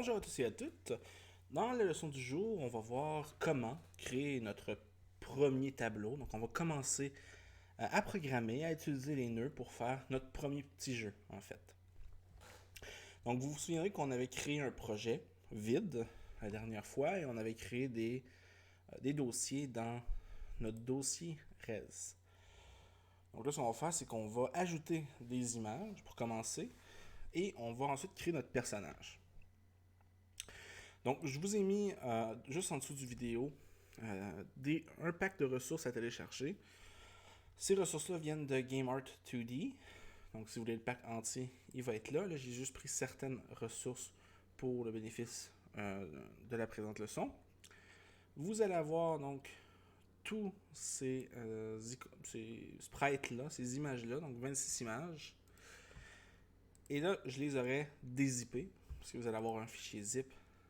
Bonjour à tous et à toutes. Dans la leçon du jour, on va voir comment créer notre premier tableau. Donc, on va commencer à programmer, à utiliser les nœuds pour faire notre premier petit jeu, en fait. Donc, vous vous souviendrez qu'on avait créé un projet vide la dernière fois et on avait créé des dossiers dans notre dossier Res. Donc là, ce qu'on va faire, c'est qu'on va ajouter des images pour commencer et on va ensuite créer notre personnage. Donc, je vous ai mis juste en dessous du vidéo un pack de ressources à télécharger. Ces ressources-là viennent de GameArt 2D. Donc, si vous voulez le pack entier, il va être là. Là, j'ai juste pris certaines ressources pour le bénéfice de la présente leçon. Vous allez avoir donc tous ces sprites-là, ces images-là, donc 26 images. Et là, je les aurais dézippées, parce que vous allez avoir un fichier zip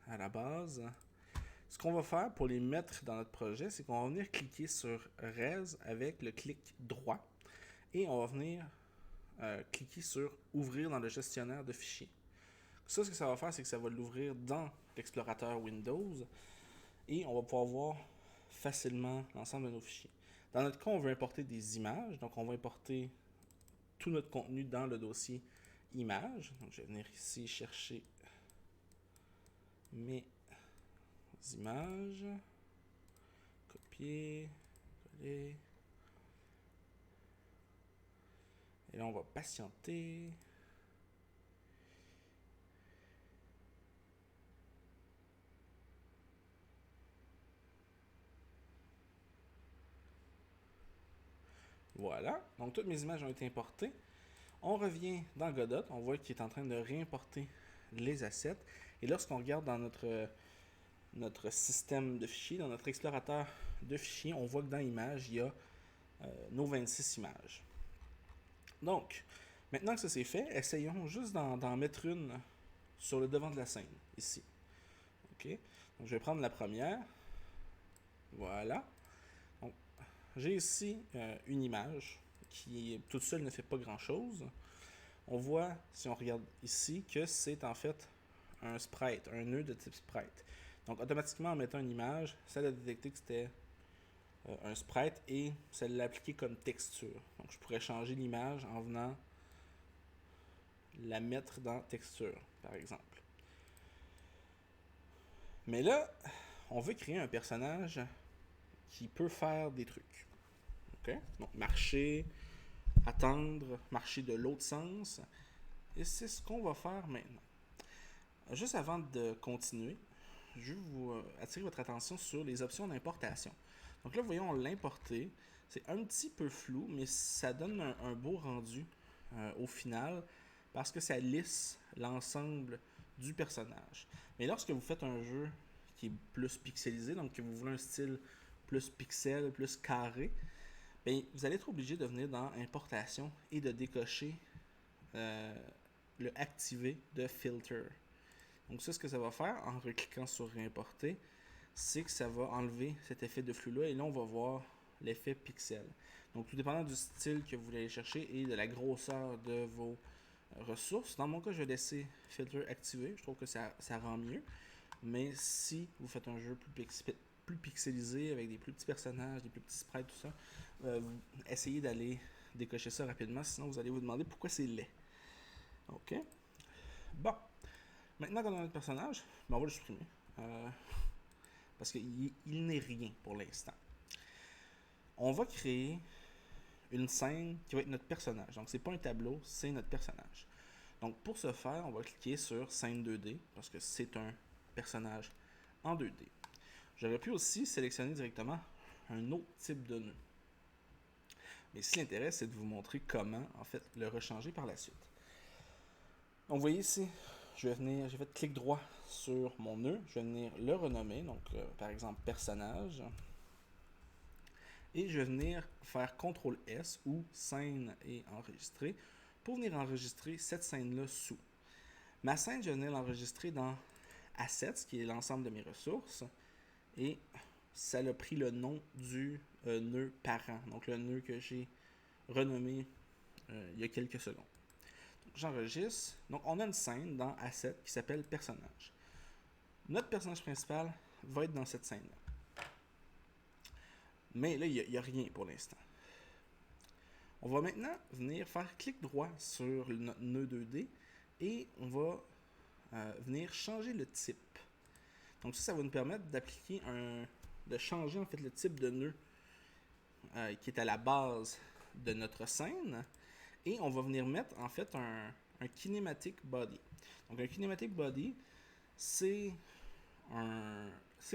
à la base. Ce qu'on va faire pour les mettre dans notre projet, c'est qu'on va venir cliquer sur Res avec le clic droit et on va venir cliquer sur Ouvrir dans le gestionnaire de fichiers. Ça, ce que ça va faire, c'est que ça va l'ouvrir dans l'explorateur Windows et on va pouvoir voir facilement l'ensemble de nos fichiers. Dans notre cas, on veut importer des images, donc on va importer tout notre contenu dans le dossier images. Donc, je vais venir ici chercher mes images, copier, coller. Et là, on va patienter. Voilà. Donc, toutes mes images ont été importées. On revient dans Godot. On voit qu'il est en train de réimporter les assets. Et lorsqu'on regarde dans notre système de fichiers, dans notre explorateur de fichiers, on voit que dans Images, il y a nos 26 images. Donc, maintenant que ça c'est fait, essayons juste d'en mettre une sur le devant de la scène, ici. OK? Donc, je vais prendre la première. Voilà. Donc, j'ai ici une image qui, toute seule, ne fait pas grand-chose. On voit, si on regarde ici, que c'est en fait un sprite, un nœud de type sprite. Donc, automatiquement, en mettant une image, ça a détecté que c'était un sprite et ça l'a appliqué comme texture. Donc, je pourrais changer l'image en venant la mettre dans texture, par exemple. Mais là, on veut créer un personnage qui peut faire des trucs. Okay? Donc, marcher, attendre, marcher de l'autre sens. Et c'est ce qu'on va faire maintenant. Juste avant de continuer, je vais vous attirer votre attention sur les options d'importation. Donc là, voyons, on l'a importé. C'est un petit peu flou, mais ça donne un beau rendu au final parce que ça lisse l'ensemble du personnage. Mais lorsque vous faites un jeu qui est plus pixelisé, donc que vous voulez un style plus pixel, plus carré, bien, vous allez être obligé de venir dans Importation et de décocher le Activer de Filter. Donc ça, ce que ça va faire en recliquant sur Réimporter, c'est que ça va enlever cet effet de flou-là et là, on va voir l'effet pixel. Donc tout dépendant du style que vous voulez aller chercher et de la grosseur de vos ressources. Dans mon cas, je vais laisser Filter activé. Je trouve que ça rend mieux. Mais si vous faites un jeu plus pixelisé, avec des plus petits personnages, des plus petits sprites, tout ça, essayez d'aller décocher ça rapidement, sinon vous allez vous demander pourquoi c'est laid. Ok? Bon. Maintenant qu'on a notre personnage, ben on va le supprimer. Parce qu'il n'est rien pour l'instant. On va créer une scène qui va être notre personnage. Donc c'est pas un tableau, c'est notre personnage. Donc pour ce faire, on va cliquer sur scène 2D parce que c'est un personnage en 2D. J'aurais pu aussi sélectionner directement un autre type de nœud. Mais si l'intérêt, c'est de vous montrer comment en fait le rechanger par la suite. Donc vous voyez ici, j'ai fait clic droit sur mon nœud, je vais venir le renommer, donc par exemple personnage. Et je vais venir faire CTRL S ou scène et enregistrer pour venir enregistrer cette scène-là sous. Ma scène, je vais venir l'enregistrer dans Assets, qui est l'ensemble de mes ressources. Et ça a pris le nom du nœud parent, donc le nœud que j'ai renommé il y a quelques secondes. J'enregistre. Donc on a une scène dans Assets qui s'appelle personnage. Notre personnage principal va être dans cette scène-là. Mais là, il n'y a rien pour l'instant. On va maintenant venir faire clic droit sur notre nœud 2D et on va venir changer le type. Donc ça va nous permettre d'appliquer de changer en fait le type de nœud qui est à la base de notre scène. Et on va venir mettre en fait un kinematic body. Donc un kinematic body, c'est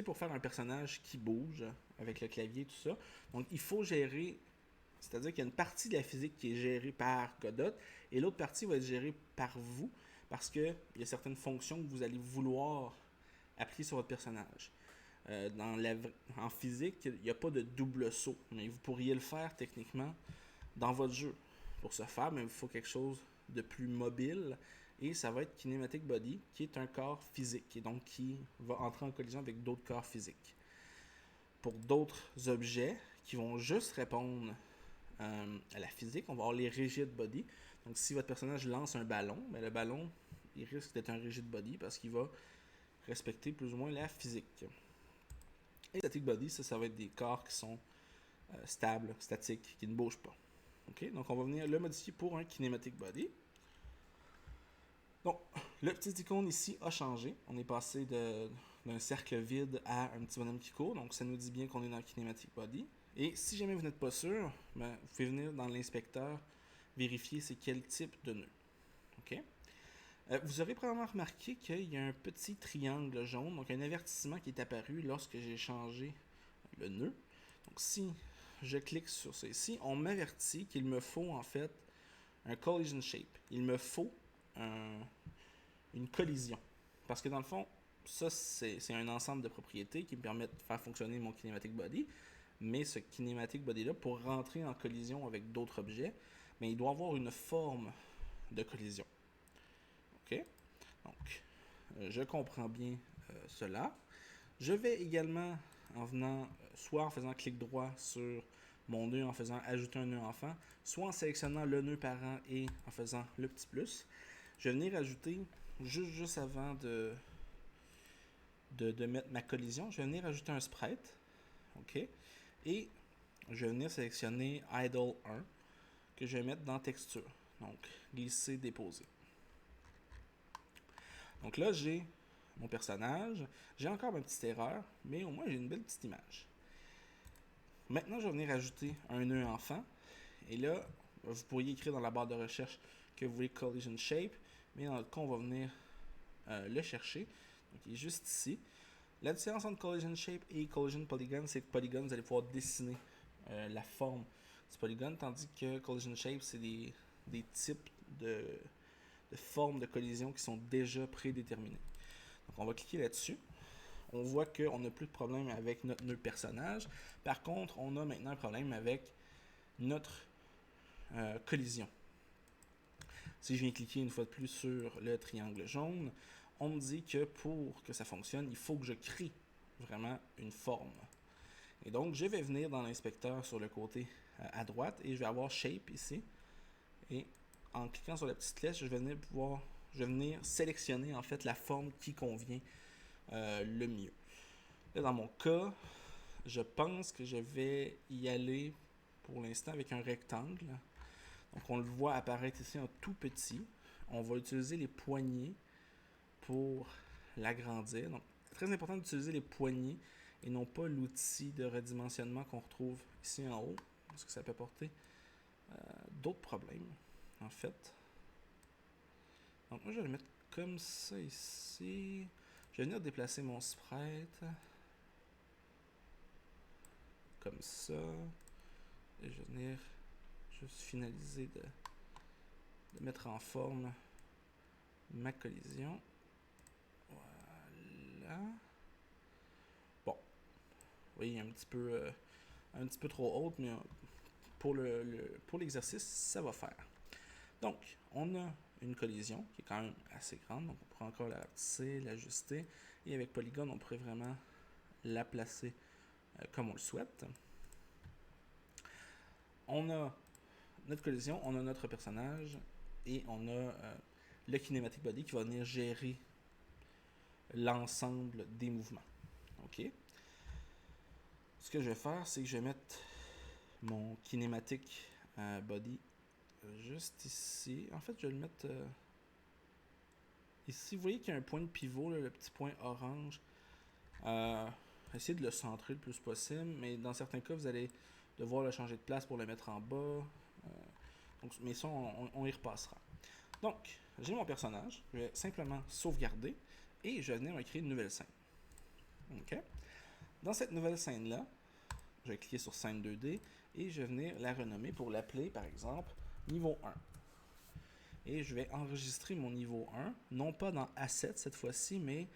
pour faire un personnage qui bouge avec le clavier et tout ça. Donc il faut gérer, c'est-à-dire qu'il y a une partie de la physique qui est gérée par Godot et l'autre partie va être gérée par vous parce qu'il y a certaines fonctions que vous allez vouloir appliquer sur votre personnage. En physique, il n'y a pas de double saut, mais vous pourriez le faire techniquement dans votre jeu. Pour ce faire, mais il faut quelque chose de plus mobile et ça va être Kinematic Body, qui est un corps physique et donc qui va entrer en collision avec d'autres corps physiques. Pour d'autres objets qui vont juste répondre à la physique, on va avoir les rigid body. Donc si votre personnage lance un ballon, ben le ballon il risque d'être un rigid body parce qu'il va respecter plus ou moins la physique. Et static body, ça va être des corps qui sont stables, statiques, qui ne bougent pas. Okay? Donc on va venir le modifier pour un kinematic body. Donc le petit icône ici a changé. On est passé d'un cercle vide à un petit bonhomme qui court. Donc ça nous dit bien qu'on est dans le kinematic body. Et si jamais vous n'êtes pas sûr, ben, vous pouvez venir dans l'inspecteur vérifier c'est quel type de nœud. Okay? Vous aurez probablement remarqué qu'il y a un petit triangle jaune, donc un avertissement qui est apparu lorsque j'ai changé le nœud. Donc si je clique sur ça ici, on m'avertit qu'il me faut en fait un collision shape. Il me faut une collision. Parce que dans le fond, ça c'est un ensemble de propriétés qui me permettent de faire fonctionner mon kinematic body. Mais ce kinematic body-là, pour rentrer en collision avec d'autres objets, mais il doit avoir une forme de collision. OK? Donc, je comprends bien cela. Je vais également, en venant, soit en faisant clic droit sur mon nœud, en faisant ajouter un nœud enfant, soit en sélectionnant le nœud parent et en faisant le petit plus, je vais venir ajouter, juste avant de mettre ma collision, je vais venir ajouter un sprite. OK? Et je vais venir sélectionner Idle 1 que je vais mettre dans texture. Donc, glisser, déposer. Donc là, j'ai mon personnage. J'ai encore ma petite erreur, mais au moins j'ai une belle petite image. Maintenant, je vais venir ajouter un nœud enfant. Et là, vous pourriez écrire dans la barre de recherche que vous voulez Collision Shape, mais dans notre cas, on va venir le chercher. Donc, il est juste ici. La différence entre Collision Shape et Collision Polygon, c'est que Polygon, vous allez pouvoir dessiner la forme du polygone, tandis que Collision Shape, c'est des types de formes de collision qui sont déjà prédéterminées. Donc on va cliquer là-dessus. On voit qu'on n'a plus de problème avec notre nœud personnage. Par contre, on a maintenant un problème avec notre collision. Si je viens cliquer une fois de plus sur le triangle jaune, on me dit que pour que ça fonctionne, il faut que je crée vraiment une forme. Et donc, je vais venir dans l'inspecteur sur le côté à droite et je vais avoir Shape ici. Et en cliquant sur la petite flèche, je vais venir sélectionner en fait la forme qui convient le mieux. Là, dans mon cas, je pense que je vais y aller pour l'instant avec un rectangle. Donc on le voit apparaître ici en tout petit. On va utiliser les poignées pour l'agrandir. Donc très important d'utiliser les poignées et non pas l'outil de redimensionnement qu'on retrouve ici en haut, parce que ça peut porter d'autres problèmes en fait. Donc moi je vais le mettre comme ça ici. Je vais venir déplacer mon sprite comme ça. Et je vais venir juste finaliser de mettre en forme ma collision. Voilà. Bon. Oui, un petit peu trop haute, mais pour l'exercice, ça va faire. Donc, on a une collision qui est quand même assez grande, donc on pourrait encore la rapetisser, l'ajuster, et avec Polygon, on pourrait vraiment la placer comme on le souhaite. On a notre collision, on a notre personnage, et on a le kinematic body qui va venir gérer l'ensemble des mouvements. OK? Ce que je vais faire, c'est que je vais mettre mon kinématique body juste ici. En fait, je vais le mettre ici. Vous voyez qu'il y a un point de pivot, là, le petit point orange. Essayez de le centrer le plus possible, mais dans certains cas, vous allez devoir le changer de place pour le mettre en bas. Mais ça, on y repassera. Donc, j'ai mon personnage. Je vais simplement sauvegarder et je vais venir me créer une nouvelle scène. OK? Dans cette nouvelle scène-là, je vais cliquer sur scène 2D et je vais venir la renommer pour l'appeler, par exemple, niveau 1. Et je vais enregistrer mon niveau 1, non pas dans Assets cette fois-ci, mais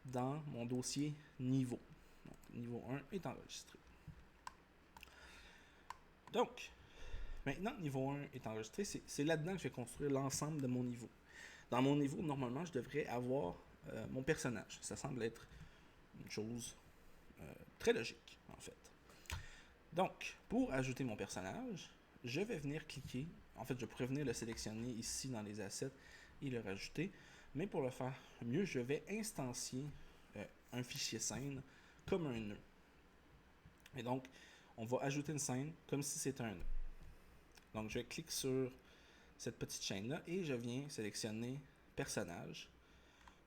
dans mon dossier niveau. Donc, niveau 1 est enregistré. Donc, maintenant que niveau 1 est enregistré, c'est là-dedans que je vais construire l'ensemble de mon niveau. Dans mon niveau, normalement, je devrais avoir mon personnage. Ça semble être une chose très logique, en fait. Donc, pour ajouter mon personnage, je vais venir cliquer. En fait, je pourrais venir le sélectionner ici dans les assets et le rajouter. Mais pour le faire mieux, je vais instancier un fichier scène comme un nœud. Et donc, on va ajouter une scène comme si c'était un nœud. Donc, je clique sur cette petite chaîne-là et je viens sélectionner personnage.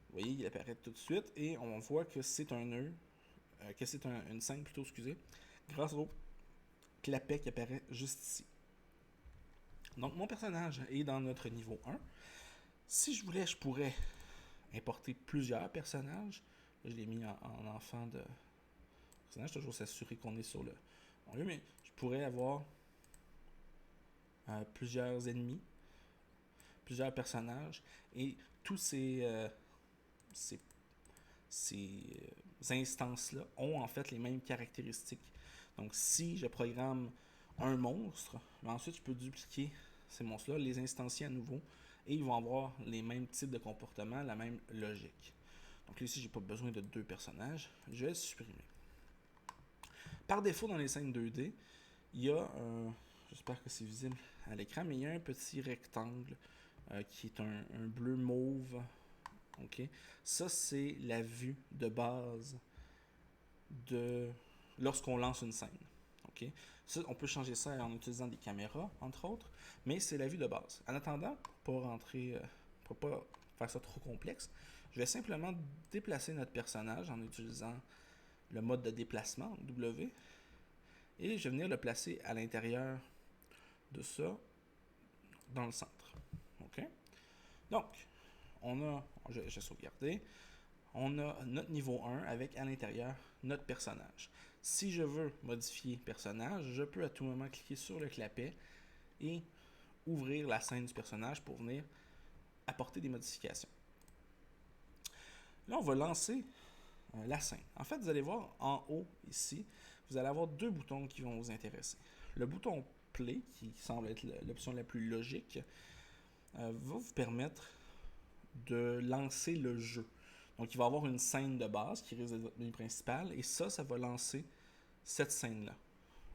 Vous voyez, il apparaît tout de suite et on voit que c'est un nœud, que c'est une scène plutôt, excusez, grâce au clapet qui apparaît juste ici. Donc, mon personnage est dans notre niveau 1. Si je voulais, je pourrais importer plusieurs personnages. Là, je l'ai mis en enfant de personnage, toujours s'assurer qu'on est sur le bon lieu, mais je pourrais avoir plusieurs ennemis, plusieurs personnages, et tous ces instances-là ont en fait les mêmes caractéristiques. Donc, si je programme un monstre, ensuite je peux dupliquer ces monstres-là, les instancier à nouveau, et ils vont avoir les mêmes types de comportements, la même logique. Donc là, ici, j'ai pas besoin de 2 personnages, je vais le supprimer. Par défaut, dans les scènes 2D, il y a un, j'espère que c'est visible à l'écran, mais il y a un petit rectangle qui est un bleu mauve. Okay. Ça, c'est la vue de base de lorsqu'on lance une scène. Okay. Ça, on peut changer ça en utilisant des caméras, entre autres, mais c'est la vue de base. En attendant, pour rentrer, pour pas faire ça trop complexe, je vais simplement déplacer notre personnage en utilisant le mode de déplacement, W, et je vais venir le placer à l'intérieur de ça, dans le centre. Okay. Donc, j'ai sauvegardé, on a notre niveau 1 avec à l'intérieur notre personnage. Si je veux modifier personnage, je peux à tout moment cliquer sur le clapet et ouvrir la scène du personnage pour venir apporter des modifications. Là, on va lancer la scène. En fait, vous allez voir en haut ici, vous allez avoir 2 boutons qui vont vous intéresser. Le bouton Play, qui semble être l'option la plus logique, va vous permettre de lancer le jeu. Donc, il va y avoir une scène de base qui risque d'être votre menu principal, et ça va lancer cette scène-là.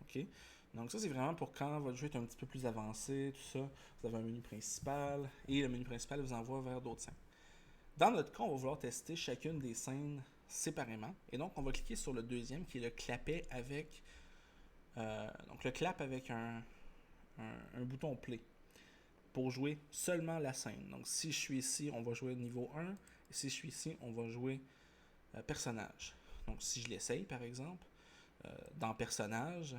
Okay? Donc, ça, c'est vraiment pour quand votre jeu est un petit peu plus avancé, tout ça. Vous avez un menu principal, et le menu principal vous envoie vers d'autres scènes. Dans notre cas, on va vouloir tester chacune des scènes séparément, et donc, on va cliquer sur le deuxième, qui est le clapet avec... donc, le clap avec un bouton play pour jouer seulement la scène. Donc, si je suis ici, on va jouer niveau 1. Et si je suis ici, on va jouer personnage. Donc, si je l'essaye, par exemple, dans personnage,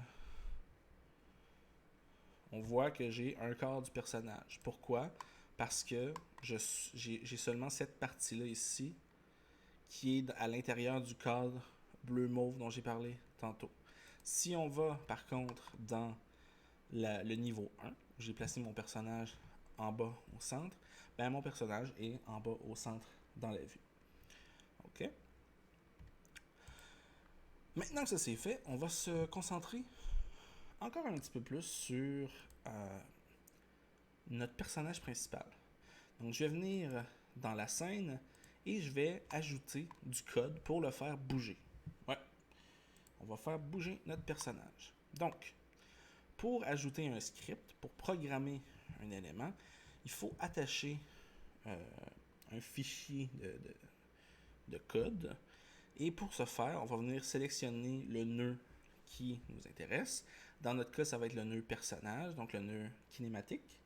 on voit que j'ai un quart du personnage. Pourquoi? Parce que j'ai seulement cette partie-là ici qui est à l'intérieur du cadre bleu-mauve dont j'ai parlé tantôt. Si on va, par contre, dans le niveau 1, où j'ai placé mon personnage en bas au centre, ben mon personnage est en bas au centre dans la vue. OK? Maintenant que ça c'est fait, on va se concentrer encore un petit peu plus sur notre personnage principal. Donc je vais venir dans la scène et je vais ajouter du code pour le faire bouger. Ouais. On va faire bouger notre personnage. Donc, pour ajouter un script, pour programmer un élément, il faut attacher un fichier de code. Et pour ce faire, on va venir sélectionner le nœud qui nous intéresse. Dans notre cas, ça va être le nœud personnage, donc le nœud kinématique.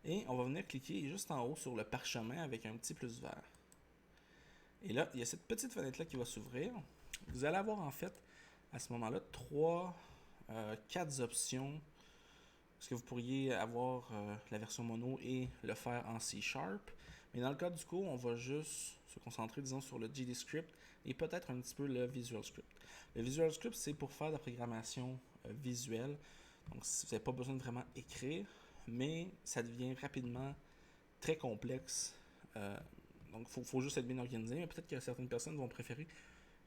Et on va venir cliquer juste en haut sur le parchemin avec un petit plus vert. Et là, il y a cette petite fenêtre-là qui va s'ouvrir. Vous allez avoir en fait, à ce moment-là, 4 options. Parce que vous pourriez avoir la version mono et le faire en C#. Mais dans le cas du cours, on va juste se concentrer, disons, sur le GDScript et peut-être un petit peu le Visual Script. Le Visual Script, c'est pour faire de la programmation visuelle. Donc, vous n'avez pas besoin de vraiment écrire, mais ça devient rapidement très complexe. Donc, il faut juste être bien organisé, mais peut-être que certaines personnes vont préférer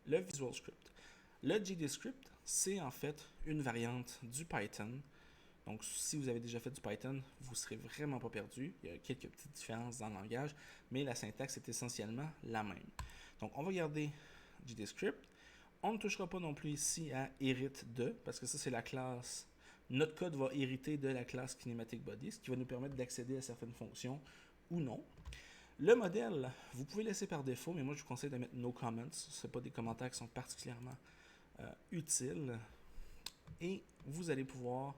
le Visual Script. Le GDScript, c'est en fait une variante du Python. Donc, si vous avez déjà fait du Python, vous ne serez vraiment pas perdu. Il y a quelques petites différences dans le langage, mais la syntaxe est essentiellement la même. Donc, on va garder GDScript. On ne touchera pas non plus ici à Inherit de, parce que ça, c'est la classe. Notre code va hériter de la classe KinematicBody, ce qui va nous permettre d'accéder à certaines fonctions ou non. Le modèle, vous pouvez laisser par défaut, mais moi, je vous conseille de mettre No Comments. Ce pas des commentaires qui sont particulièrement utiles. Et vous allez pouvoir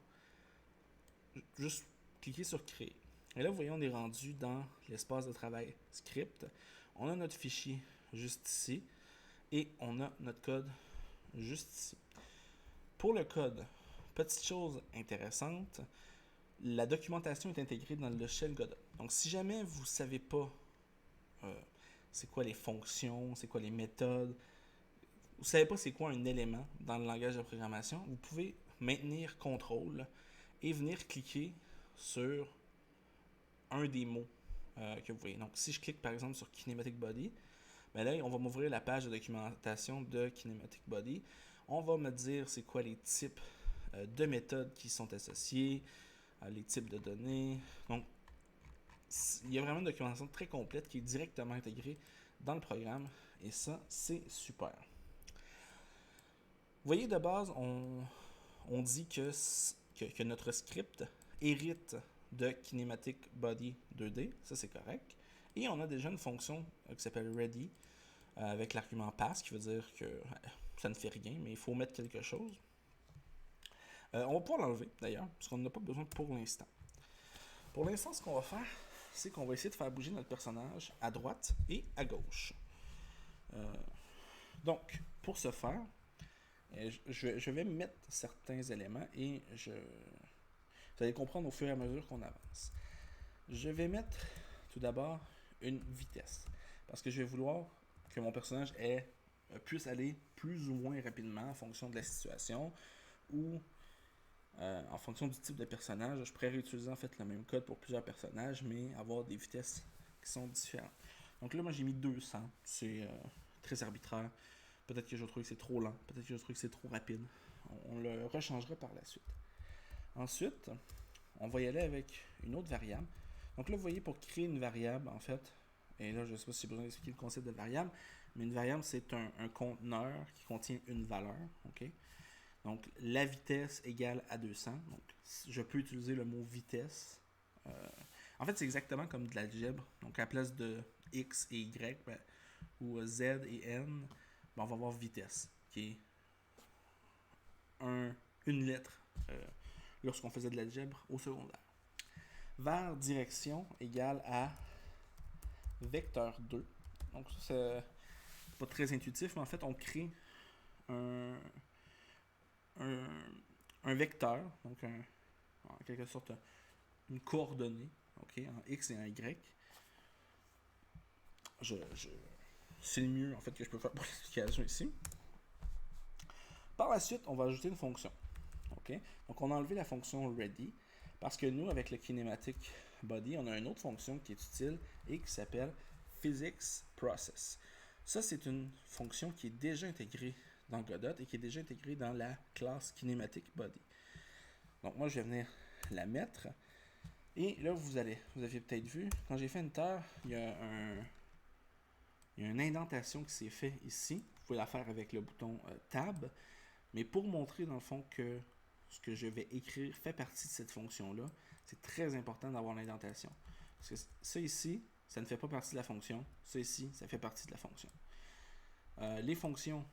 juste cliquer sur Créer. Et là, vous voyez, on est rendu dans l'espace de travail script. On a notre fichier juste ici et on a notre code juste ici. Pour le code, petite chose intéressante, la documentation est intégrée dans le logiciel Godot. Donc, si jamais vous ne savez pas c'est quoi les fonctions, c'est quoi les méthodes, vous ne savez pas c'est quoi un élément dans le langage de programmation, vous pouvez maintenir CTRL et venir cliquer sur un des mots que vous voyez. Donc, si je clique par exemple sur KinematicBody, ben là, on va m'ouvrir la page de documentation de KinematicBody. On va me dire c'est quoi les types de méthodes qui sont associées, les types de données. Donc, il y a vraiment une documentation très complète qui est directement intégrée dans le programme et ça, c'est super. Vous voyez, de base, on dit que notre script hérite de KinematicBody 2D, ça c'est correct. Et on a déjà une fonction qui s'appelle ready avec l'argument pass qui veut dire que ça ne fait rien, mais il faut mettre quelque chose. On va pouvoir l'enlever d'ailleurs, parce qu'on n'en a pas besoin pour l'instant. Pour l'instant, ce qu'on va faire, c'est qu'on va essayer de faire bouger notre personnage à droite et à gauche. Donc, pour ce faire, je vais mettre certains éléments et vous allez comprendre au fur et à mesure qu'on avance. Je vais mettre tout d'abord une vitesse, parce que je vais vouloir que mon personnage puisse aller plus ou moins rapidement en fonction de la situation ou en fonction du type de personnage. Je pourrais réutiliser en fait le même code pour plusieurs personnages, mais avoir des vitesses qui sont différentes. Donc là, moi j'ai mis 200, c'est très arbitraire. Peut-être que je trouve que c'est trop lent, peut-être que je trouve que c'est trop rapide. On le rechangera par la suite. Ensuite, on va y aller avec une autre variable. Donc là, vous voyez, pour créer une variable, en fait, et là, je ne sais pas si j'ai besoin d'expliquer le concept de variable, mais une variable, c'est un conteneur qui contient une valeur. Okay? Donc, la vitesse égale à 200. Donc, je peux utiliser le mot vitesse. En fait, c'est exactement comme de l'algèbre. Donc, à la place de x et y, ou z et n, on va avoir vitesse, qui est une lettre lorsqu'on faisait de l'algèbre au secondaire. Vers direction égale à vecteur 2. Donc, ça, c'est pas très intuitif, mais en fait, on crée un vecteur, donc en quelque sorte une coordonnée, okay, en x et en y. C'est le mieux en fait que je peux faire pour l'explication ici. Par la suite, on va ajouter une fonction. Okay? Donc, on a enlevé la fonction ready parce que nous, avec le kinematic body, on a une autre fonction qui est utile et qui s'appelle physicsProcess. Ça, c'est une fonction qui est déjà intégrée dans Godot et qui est déjà intégrée dans la classe kinematicBody. Donc, moi, je vais venir la mettre. Et là, vous aviez peut-être vu, quand j'ai fait Enter, il y a une indentation qui s'est faite ici. Vous pouvez la faire avec le bouton Tab. Mais pour montrer dans le fond que ce que je vais écrire fait partie de cette fonction-là, c'est très important d'avoir l'indentation. Parce que ça ici, ça ne fait pas partie de la fonction. Ça ici, ça fait partie de la fonction. Les fonctions,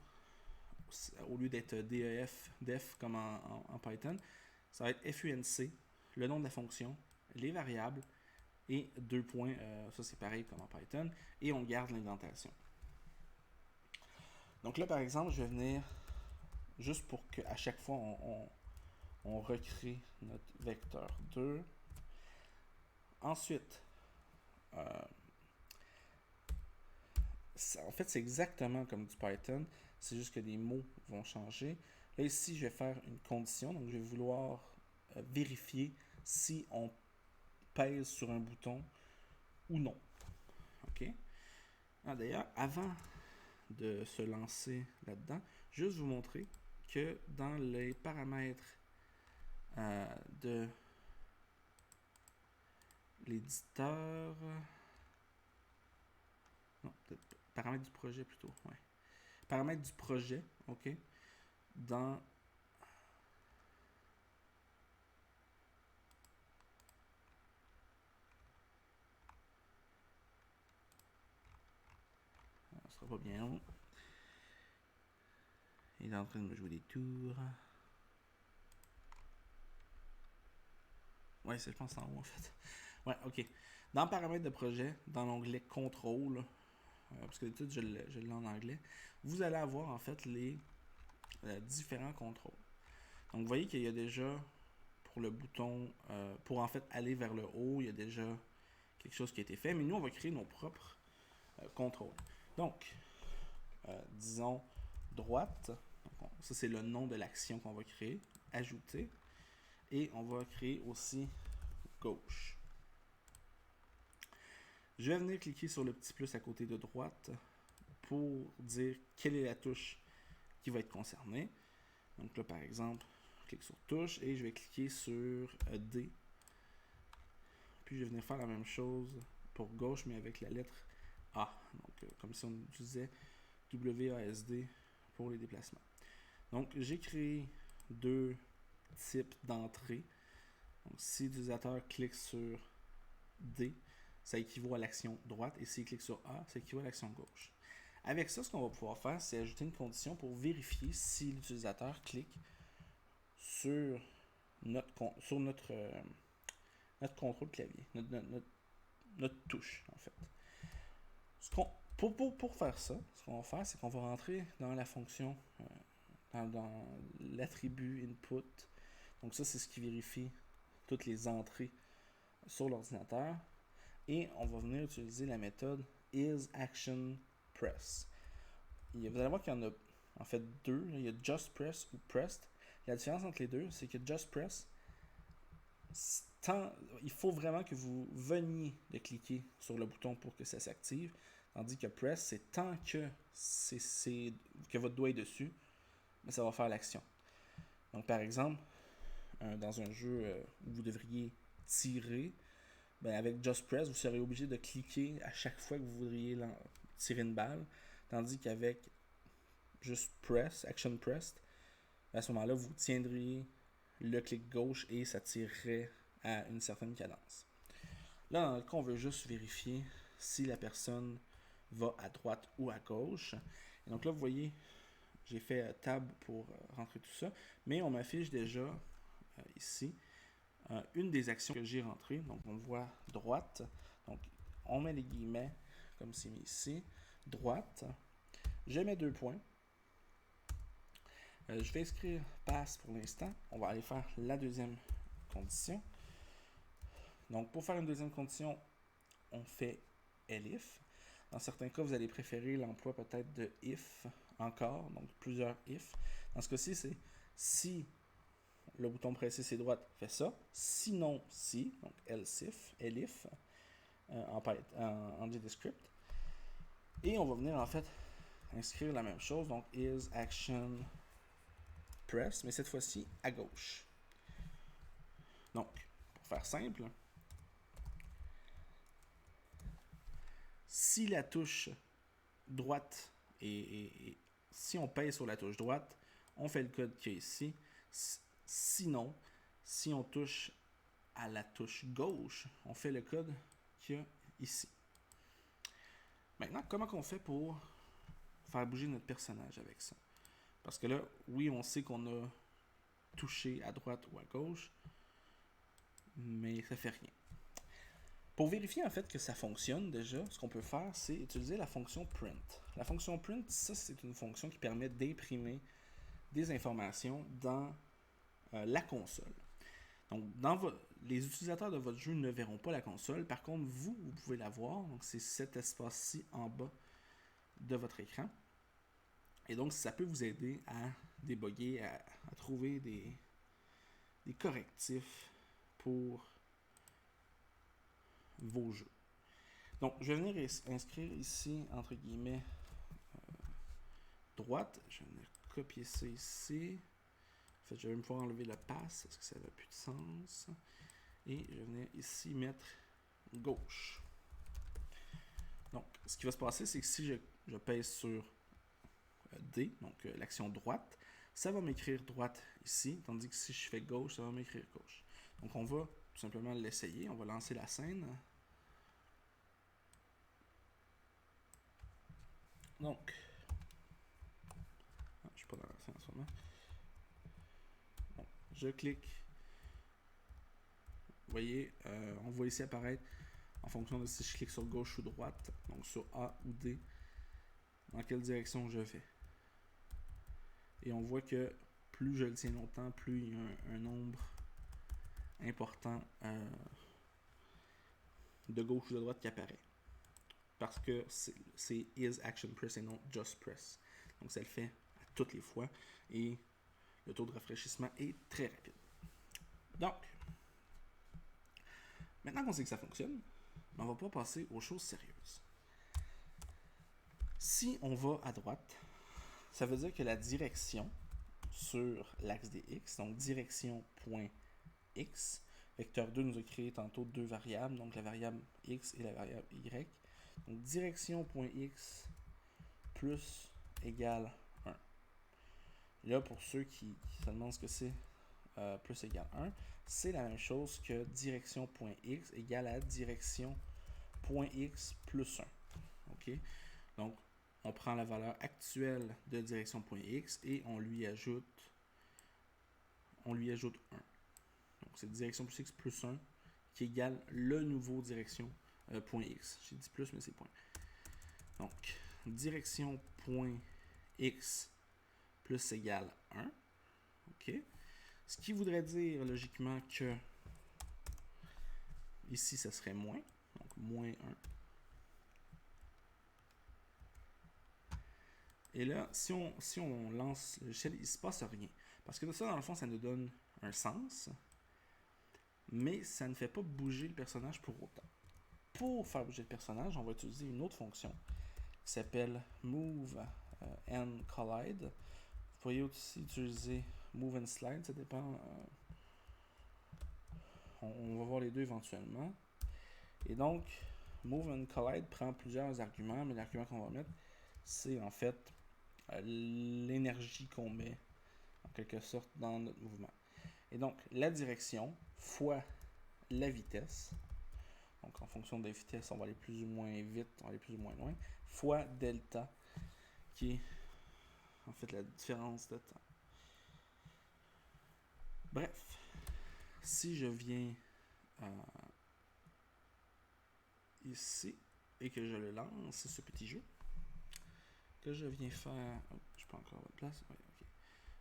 au lieu d'être def comme en Python, ça va être func, le nom de la fonction, les variables, et 2 points, ça c'est pareil comme en Python, et on garde l'indentation. Donc là, par exemple, je vais venir, juste pour qu'à chaque fois, on recrée notre vecteur 2. Ensuite, en fait, c'est exactement comme du Python, c'est juste que les mots vont changer. Là, ici, je vais faire une condition, donc je vais vouloir vérifier si on pèse sur un bouton ou non. OK? D'ailleurs, avant de se lancer là-dedans, juste vous montrer que dans les paramètres de l'éditeur, non, peut-être paramètres du projet plutôt, ouais. Paramètres du projet, OK, dans ça sera pas bien long. Il est en train de me jouer des tours. Ouais, je pense en haut en fait. Ouais, ok. Dans paramètres de projet, dans l'onglet contrôle, parce que d'habitude je l'ai en anglais, vous allez avoir en fait les différents contrôles. Donc vous voyez qu'il y a déjà pour le bouton, pour en fait aller vers le haut, il y a déjà quelque chose qui a été fait, mais nous on va créer nos propres contrôles. Donc, disons droite, donc ça c'est le nom de l'action qu'on va créer, ajouter, et on va créer aussi gauche. Je vais venir cliquer sur le petit plus à côté de droite pour dire quelle est la touche qui va être concernée. Donc là, par exemple, je clique sur touche et je vais cliquer sur D. Puis je vais venir faire la même chose pour gauche, mais avec la lettre A. Donc, comme si on utilisait WASD pour les déplacements. Donc, j'ai créé deux types d'entrée. Donc, si l'utilisateur clique sur D, ça équivaut à l'action droite, et s'il clique sur A, ça équivaut à l'action gauche. Avec ça, ce qu'on va pouvoir faire, c'est ajouter une condition pour vérifier si l'utilisateur clique sur notre contrôle clavier, notre touche, en fait. Pour faire ça, ce qu'on va faire, c'est qu'on va rentrer dans la fonction, dans l'attribut input. Donc ça, c'est ce qui vérifie toutes les entrées sur l'ordinateur. Et on va venir utiliser la méthode isActionPress. Vous allez voir qu'il y en a en fait deux. Il y a JustPress ou Pressed. La différence entre les deux, c'est que JustPress, il faut vraiment que vous veniez de cliquer sur le bouton pour que ça s'active. Tandis que Press, c'est tant que que votre doigt est dessus, mais ça va faire l'action. Donc par exemple, dans un jeu où vous devriez tirer, ben avec Just Press, vous serez obligé de cliquer à chaque fois que vous voudriez tirer une balle. Tandis qu'avec juste Press, Action Pressed, à ce moment-là, vous tiendriez le clic gauche et ça tirerait à une certaine cadence. Là, dans le cas, on veut juste vérifier si la personne va à droite ou à gauche. Et donc là, vous voyez, j'ai fait tab pour rentrer tout ça, mais on m'affiche déjà ici une des actions que j'ai rentrées. Donc on voit droite, donc on met les guillemets comme c'est mis ici, droite, je mets 2 points. Je vais inscrire passe pour l'instant. On va aller faire la deuxième condition. Donc pour faire une deuxième condition, on fait elif. Dans certains cas, vous allez préférer l'emploi peut-être de if encore, donc plusieurs if. Dans ce cas-ci, c'est si le bouton pressé c'est droite, fait ça. Sinon, si, donc elif en JavaScript. Et on va venir en fait inscrire la même chose, donc isActionPress, mais cette fois-ci à gauche. Donc, pour faire simple, si la touche droite et si on pèse sur la touche droite, on fait le code qu'il y a ici. Sinon, si on touche à la touche gauche, on fait le code qu'il y a ici. Maintenant, comment on fait pour faire bouger notre personnage avec ça. Parce que là, oui, on sait qu'on a touché à droite ou à gauche, mais ça fait rien. Pour vérifier en fait que ça fonctionne déjà, ce qu'on peut faire, c'est utiliser la fonction print. La fonction print, ça c'est une fonction qui permet d'imprimer des informations dans la console. Donc, les utilisateurs de votre jeu ne verront pas la console. Par contre, vous pouvez la voir. Donc, c'est cet espace-ci en bas de votre écran. Et donc, ça peut vous aider à débugger, à trouver des correctifs pour vos jeux. Donc, je vais venir inscrire ici, entre guillemets, droite. Je vais venir copier ça ici. En fait, je vais me pouvoir enlever le pass parce que ça n'a plus de sens. Et je vais venir ici mettre gauche. Donc, ce qui va se passer, c'est que si je pèse sur D, donc l'action droite, ça va m'écrire droite ici, tandis que si je fais gauche, ça va m'écrire gauche. Donc, on va tout simplement l'essayer. On va lancer la scène. Donc, je ne suis pas dans la scène en ce moment. Bon, je clique. Vous voyez, on voit ici apparaître en fonction de si je clique sur gauche ou droite, donc sur A ou D, dans quelle direction je vais. Et on voit que plus je le tiens longtemps, plus il y a un nombre important de gauche ou de droite qui apparaît. Parce que c'est is action press et non just press. Donc ça le fait à toutes les fois et le taux de rafraîchissement est très rapide. Donc, maintenant qu'on sait que ça fonctionne, on va pas passer aux choses sérieuses. Si on va à droite, ça veut dire que la direction sur l'axe des X, donc direction.x, vecteur 2 nous a créé tantôt deux variables, donc la variable X et la variable Y. Donc direction.x plus égale 1. Là, pour ceux qui se demandent ce que c'est plus égale 1, c'est la même chose que direction.x égale à direction.x plus 1. OK? Donc, on prend la valeur actuelle de direction.x et on lui ajoute 1. Donc, c'est direction plus x plus 1 qui égale le nouveau direction.x. J'ai dit plus, mais c'est point. Donc, direction.x plus égale 1. OK? Ce qui voudrait dire logiquement que ici, ça serait moins. Donc, moins 1. Et là, si on lance le logiciel, il ne se passe rien. Parce que ça, dans le fond, ça nous donne un sens. Mais ça ne fait pas bouger le personnage pour autant. Pour faire bouger le personnage, on va utiliser une autre fonction qui s'appelle Move and Collide. Vous pourriez aussi utiliser Move and Slide, ça dépend. On va voir les deux éventuellement. Et donc, Move and Collide prend plusieurs arguments, mais l'argument qu'on va mettre, c'est en fait l'énergie qu'on met en quelque sorte dans notre mouvement. Et donc, la direction fois la vitesse, donc en fonction de la vitesse, on va aller plus ou moins vite, on va aller plus ou moins loin, fois delta, qui est en fait la différence de temps. Bref, si je viens ici et que je le lance, ce petit jeu, que je viens faire... Oh, je peux encore votre place. Oui, ok.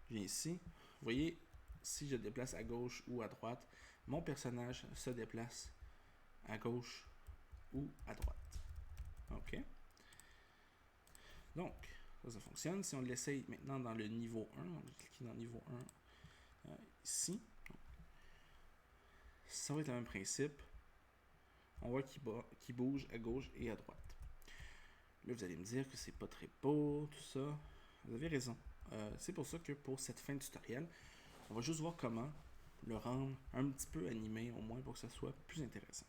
Je viens ici. Vous voyez, si je déplace à gauche ou à droite, mon personnage se déplace à gauche ou à droite. OK? Donc, ça fonctionne. Si on l'essaye maintenant dans le niveau 1, on va cliquer dans le niveau 1 ici. Ça va être le même principe. On voit qu'il bouge à gauche et à droite. Là, vous allez me dire que c'est pas très beau, tout ça. Vous avez raison. C'est pour ça que pour cette fin de tutoriel, on va juste voir comment le rendre un petit peu animé, au moins pour que ça soit plus intéressant.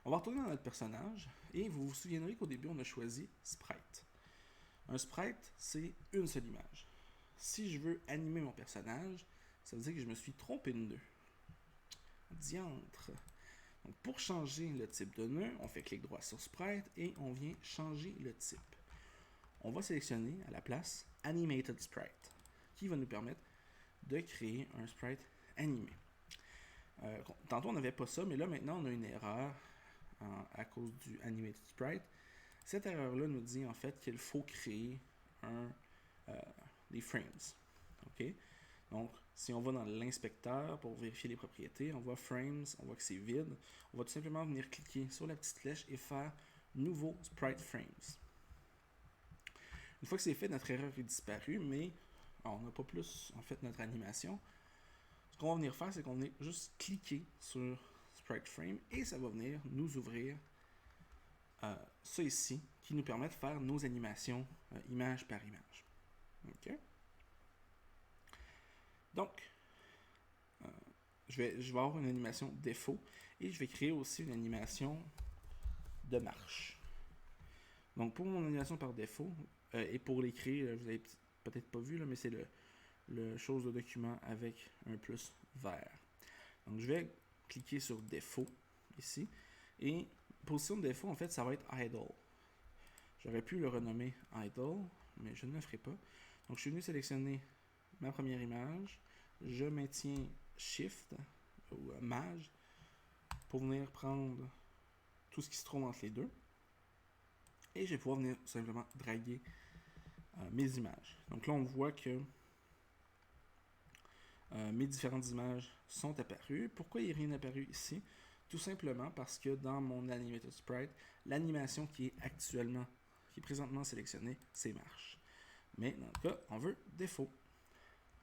On va retourner dans notre personnage et vous vous souviendrez qu'au début, on a choisi Sprite. Un sprite, c'est une seule image. Si je veux animer mon personnage, ça veut dire que je me suis trompé de nœud. Diantre. Donc, pour changer le type de nœud, on fait clic droit sur Sprite et on vient changer le type. on va sélectionner à la place Animated Sprite, qui va nous permettre de créer un sprite animé. Tantôt on n'avait pas ça, mais là maintenant on a une erreur à cause du Animated Sprite. Cette erreur-là nous dit en fait qu'il faut créer des frames. Okay? Donc, si on va dans l'inspecteur pour vérifier les propriétés, on voit Frames, on voit que c'est vide. On va tout simplement venir cliquer sur la petite flèche et faire Nouveau Sprite Frames. Une fois que c'est fait, notre erreur est disparue, mais on n'a pas plus en fait notre animation. Ce qu'on va venir faire, c'est qu'on va juste cliquer sur Sprite Frame et ça va venir nous ouvrir ça ici qui nous permet de faire nos animations image par image. OK? Donc, je vais avoir une animation défaut et je vais créer aussi une animation de marche. Donc, pour mon animation par défaut, et pour les créer, vous n'avez peut-être pas vu, là, mais c'est le chose de document avec un plus vert. Donc, je vais cliquer sur défaut ici. Et position de défaut, en fait, ça va être idle. J'aurais pu le renommer idle, mais je ne le ferai pas. Donc, je suis venu sélectionner ma première image. Je maintiens Shift ou Maj pour venir prendre tout ce qui se trouve entre les deux. Et je vais pouvoir venir simplement draguer mes images. Donc là, on voit que mes différentes images sont apparues. Pourquoi il n'y a rien apparu ici? Tout simplement parce que dans mon Animated Sprite, l'animation qui est présentement sélectionnée, c'est marche. Mais dans le cas, on veut défaut.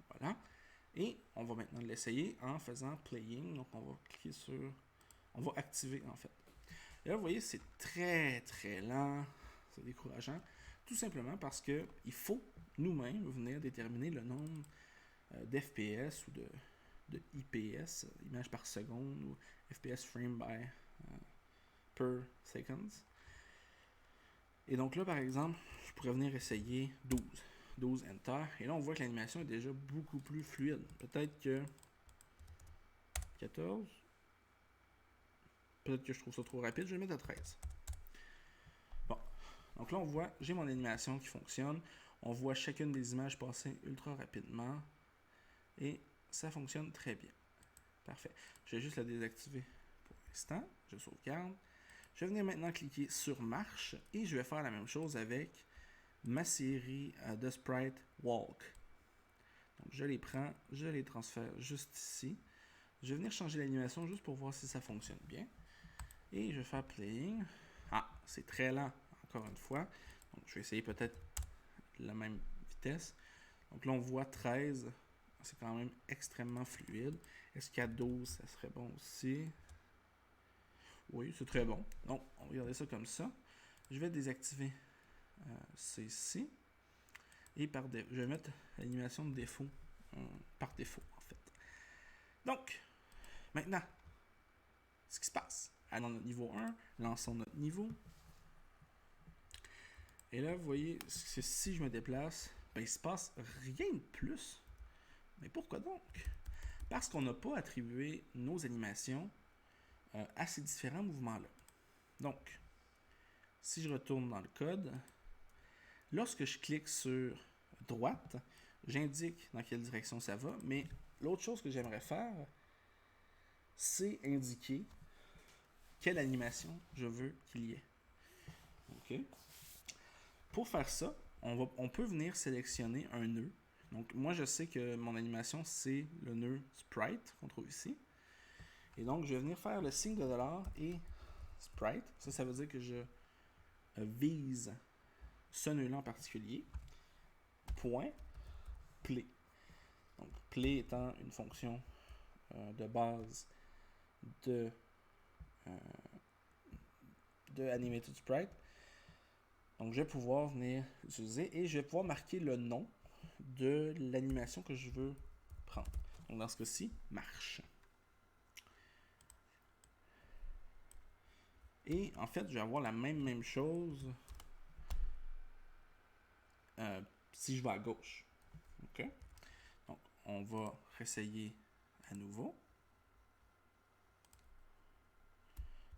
Voilà. Et on va maintenant l'essayer en faisant playing. Donc on va cliquer sur... On va activer en fait. Et là, vous voyez, c'est très très lent. C'est décourageant. Tout simplement parce que il faut nous-mêmes venir déterminer le nombre d'FPS ou de IPS, image par seconde, ou FPS frame by per seconds. Et donc là, par exemple, je pourrais venir essayer 12. 12 Enter. Et là, on voit que l'animation est déjà beaucoup plus fluide. Peut-être que 14. Peut-être que je trouve ça trop rapide. Je vais le mettre à 13. Bon. Donc là, on voit, j'ai mon animation qui fonctionne. On voit chacune des images passer ultra rapidement. Et ça fonctionne très bien. Parfait. Je vais juste la désactiver pour l'instant. Je sauvegarde. Je vais venir maintenant cliquer sur marche. Et je vais faire la même chose avec ma série de sprite walk. Donc je les prends, je les transfère juste ici. Je vais venir changer l'animation juste pour voir si ça fonctionne bien. Et je vais faire playing. Ah, c'est très lent, encore une fois. Donc je vais essayer peut-être la même vitesse. Donc là on voit 13. C'est quand même extrêmement fluide. Est-ce qu'à 12, ça serait bon aussi? Oui, c'est très bon. Donc on va regarder ça comme ça. Je vais désactiver ceci. Et je vais mettre l'animation de défaut par défaut en fait. Donc, maintenant, ce qui se passe. Allons dans notre niveau 1, lançons notre niveau. Et là, vous voyez, que si je me déplace, ben, il se passe rien de plus. Mais pourquoi donc? Parce qu'on n'a pas attribué nos animations à ces différents mouvements-là. Donc, si je retourne dans le code, lorsque je clique sur droite, j'indique dans quelle direction ça va, mais l'autre chose que j'aimerais faire, c'est indiquer quelle animation je veux qu'il y ait. OK? Pour faire ça, on peut venir sélectionner un nœud. Donc, moi, je sais que mon animation, c'est le nœud sprite qu'on trouve ici. Et donc, je vais venir faire le signe de dollar et sprite. Ça veut dire que je vise ce nœud-là en particulier. Point play. Donc, play étant une fonction de base de Animated Sprite. Donc, je vais pouvoir venir l'utiliser et je vais pouvoir marquer le nom de l'animation que je veux prendre. Donc, dans ce cas-ci, marche. Et en fait, je vais avoir la même chose si je vais à gauche. OK? Donc, on va réessayer à nouveau.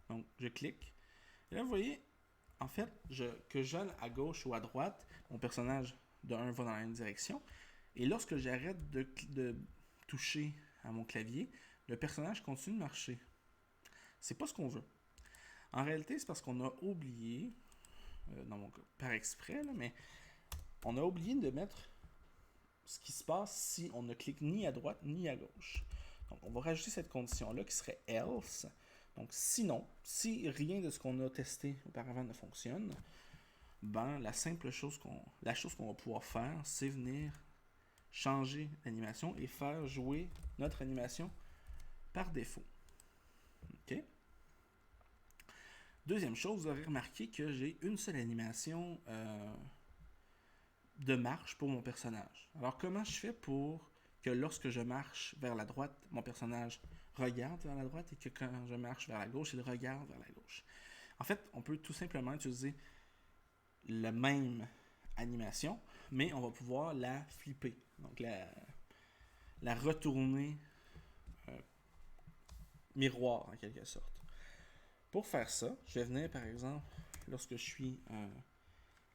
Donc, je clique. Et là, vous voyez, en fait, que j'aille à gauche ou à droite, mon personnage de 1 va dans la même direction. Et lorsque j'arrête de toucher à mon clavier, le personnage continue de marcher. C'est pas ce qu'on veut. En réalité, c'est parce qu'on a oublié, dans mon cas, par exprès, là, mais on a oublié de mettre ce qui se passe si on ne clique ni à droite ni à gauche. Donc, on va rajouter cette condition-là qui serait else. Donc, sinon, si rien de ce qu'on a testé auparavant ne fonctionne, ben, la chose qu'on va pouvoir faire, c'est venir changer l'animation et faire jouer notre animation par défaut. OK? Deuxième chose, vous aurez remarqué que j'ai une seule animation de marche pour mon personnage. Alors, comment je fais pour que lorsque je marche vers la droite, mon personnage regarde vers la droite et que quand je marche vers la gauche, il regarde vers la gauche? En fait, on peut tout simplement utiliser la même animation, mais on va pouvoir la flipper. Donc, la retourner miroir, en quelque sorte. Pour faire ça, je vais venir, par exemple, lorsque je suis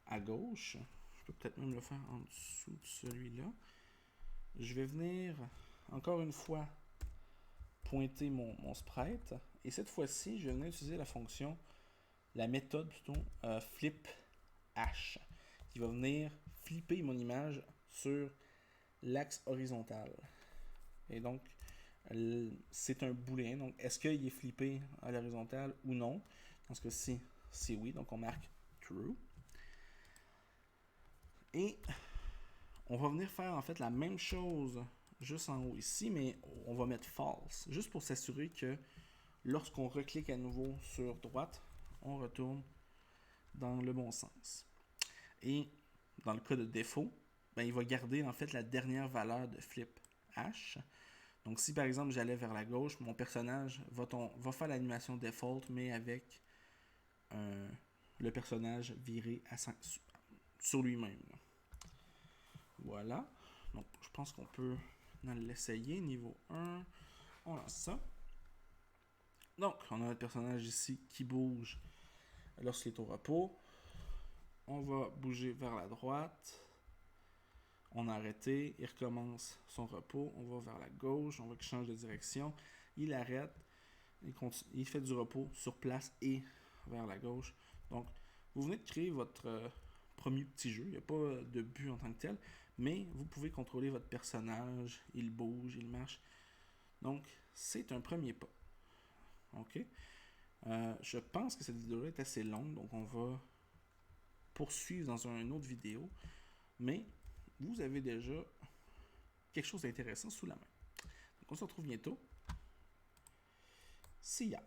à gauche, je peux peut-être même le faire en dessous de celui-là, je vais venir, encore une fois, pointer mon sprite, et cette fois-ci, je vais venir utiliser la méthode plutôt, flip h, qui va venir flipper mon image sur l'axe horizontal. Et donc, c'est un booléen. Donc, est-ce qu'il est flippé à l'horizontale ou non? Dans ce cas-ci, c'est oui. Donc, on marque true. Et on va venir faire en fait la même chose juste en haut ici, mais on va mettre false. Juste pour s'assurer que lorsqu'on reclique à nouveau sur droite, on retourne dans le bon sens. Et dans le cas de défaut, ben, il va garder en fait la dernière valeur de flip h. Donc si par exemple j'allais vers la gauche, mon personnage va faire l'animation default, mais avec le personnage viré sur lui-même. Voilà. Donc je pense qu'on peut l'essayer. Niveau 1, on lance ça. Donc on a notre personnage ici qui bouge lorsqu'il est au repos. On va bouger vers la droite. On a arrêté, il recommence son repos, on va vers la gauche, on voit qu'il change de direction, il arrête, il fait du repos sur place et vers la gauche. Donc, vous venez de créer votre premier petit jeu, il n'y a pas de but en tant que tel, mais vous pouvez contrôler votre personnage, il bouge, il marche. Donc, c'est un premier pas. Ok? Je pense que cette vidéo-là est assez longue, donc on va poursuivre dans une autre vidéo, mais vous avez déjà quelque chose d'intéressant sous la main. Donc on se retrouve bientôt. See ya!